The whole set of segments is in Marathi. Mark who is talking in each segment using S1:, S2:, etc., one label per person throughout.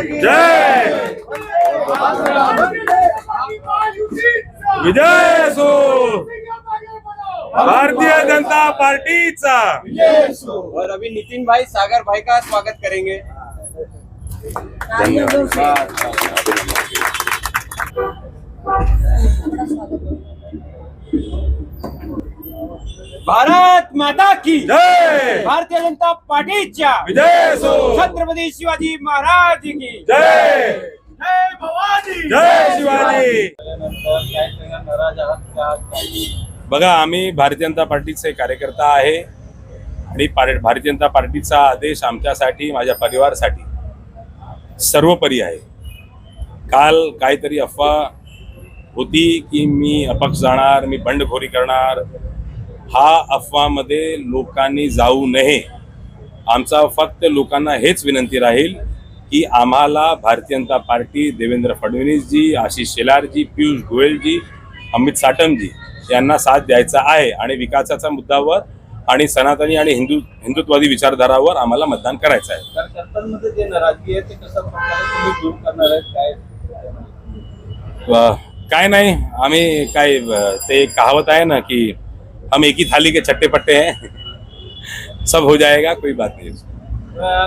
S1: जय विजय असो भारतीय जनता पार्टीचा।
S2: और अभी नितिन भाई सागर भाई का स्वागत करेंगे। भारत माता की
S1: जय,
S2: भारतीय जनता पार्टीच्या
S1: विजय असो
S2: छत्रपती शिवाजी महाराज की
S1: जय,
S2: जय भवानी
S1: जय शिवाजी। बघा, आम्ही भारतीय जनता पार्टीचे कार्यकर्ता आहे आणि भारतीय जनता पार्टीचा आदेश आमच्यासाठी, माझ्या परिवारासाठी सर्वोपरी आहे। काल काहीतरी अफवा होती की मी अपक्ष जाणार, मी बंडखोरी करणार, हा अफवामध्ये लोकांनी जाऊ नये। आमचा फक्त लोकांना हेच विनंती राहील की आम्हाला भारतीय जनता पार्टी, देवेंद्र फडणवीसजी, आशिष शेलारजी, पीयूष गोयलजी, अमित साटमजी यांना साथ द्यायचा आहे आणि विकासाच्या मुद्द्यावर आणि सनातनी आणि हिंदुत्ववादी विचारधारावर आम्हाला मतदान करायचं आहे।
S2: कार्यकर्त्यांमध्ये जे नाराजगी आहे ते कसं तुम्ही दूर करणार आहे?
S1: काय नाही, आम्ही काय, ते कहावत आहे ना कि हम एक ही थाली के चट्टे पट्टे हैं, सब हो जाएगा, कोई बात नहीं।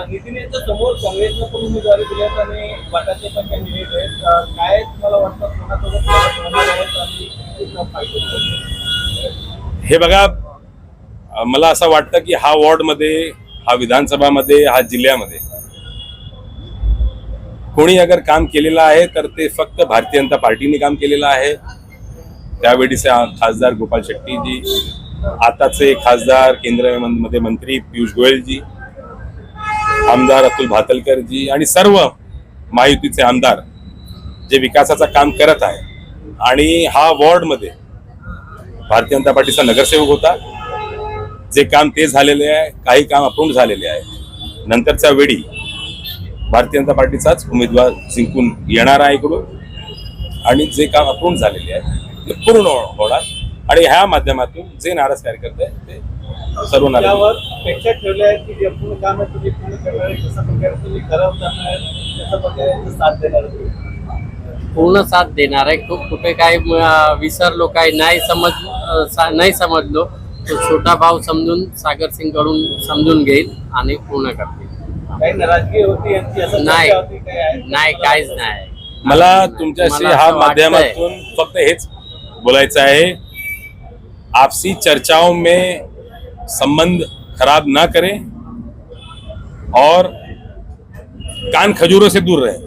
S2: नितीन यांच्या समोर काँग्रेसनं पण उमेदवारी दिल्यात आणि वाटाचे पण कॅन्डिडेट आहेत, काय तुम्हाला वाटतं कोणासोबत होणार आहेत आणि फायदा?
S1: हे बघा, मला असं वाटतं की हा वॉर्डमध्ये, हा विधानसभामध्ये, हा जिल्ह्यामध्ये कोणी अगर काम केलेलं आहे तर ते फक्त भारतीय जनता पार्टीने काम केलेलं आहे। त्यावेळीचे खासदार गोपाल शेट्टीजी, आताचे खासदार, केंद्रामध्ये मंत्री पीयूष गोयलजी, आमदार अतुल भातलकरजी आणि सर्व महायुतीचे आमदार जे विकासाचं काम करत आहे। आणि हा वॉर्डमध्ये भारतीय जनता पार्टीचा नगरसेवक होता, जे काम ते झालेले आहे, काही काम अपूर्ण झालेले आहे। नंतरच्या वेळी भारतीय जनता पार्टीचाच उमेदवार जिंकून येणार आहे इकडून, आणि जे काम अपूर्ण झालेले आहे ते पूर्ण होणार आणि ह्या माध्यमातून जे नाराज कार्यकर्ते आहेत ते सर्व नाराज
S2: अपेक्षा ठेवल्या आहेत की जे पूर्ण काम आहे तुम्ही पूर्ण करणार आहे, कशा प्रकारे तुम्ही ठरवणार आहे, कशा प्रकारे साथ देणार आहे?
S3: पूर्ण साथ देणार आहे। कुठे काय विसरलो, काय नाही समजलो तो छोटा भाऊ समजून, सागर सिंग कडून समजून घेईल आणि पूर्ण करतील।
S2: काही नाराजगी होती यांची असं
S3: नाही,
S2: होती काय?
S3: नाही, काहीच नाही।
S1: मला तुमच्याशी हा माध्यमातून फक्त हेच बोलायचं आहे, आपसी चर्चाओं में संबंध खराब ना करें और कान खजूरों से दूर रहे।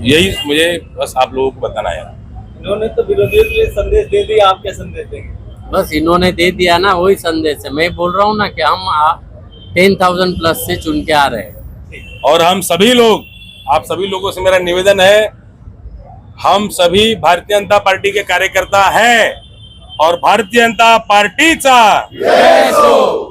S1: यही मुझे बस आप लोगों को बताना है।
S2: इन्होंने तो विरोधियों के लिए संदेश दे दिया, आप क्या संदेश देंगे?
S3: बस इन्होंने दे दिया ना, वही संदेश है। मैं बोल रहा हूँ ना कि हम 10,000 प्लस से चुन के आ रहे हैं।
S1: और हम सभी लोग, आप सभी लोगों से मेरा निवेदन है, हम सभी भारतीय जनता पार्टी के कार्यकर्ता हैं और भारतीय जनता पार्टीचा जय हो।